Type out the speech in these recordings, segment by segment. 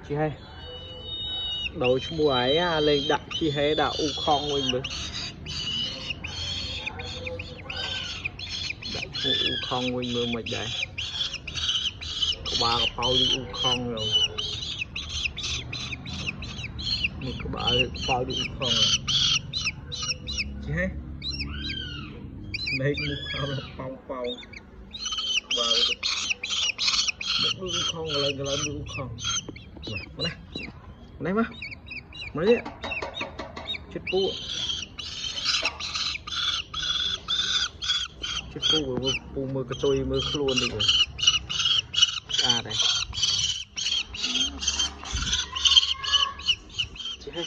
chị hay đầu mua ấy lên đặt chị hay đạo u không mình mới đặt u không mình mới mệt đấy ba cái phao đi u không rồi một cái ba phao đi u không rồi chị hay lấy mua phao là phao phao và một u không lại u không này này mà mấy đấy chết pu mưa cái trôi mưa luôn đi rồi đây chị hay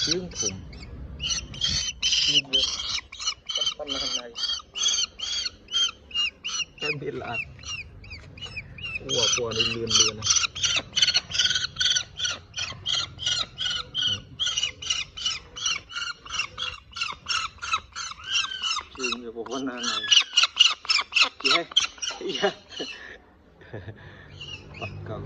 tiếng thùng như vậy con này em biết là của này lươn này trường nhiều của con này chị hay bắt cầu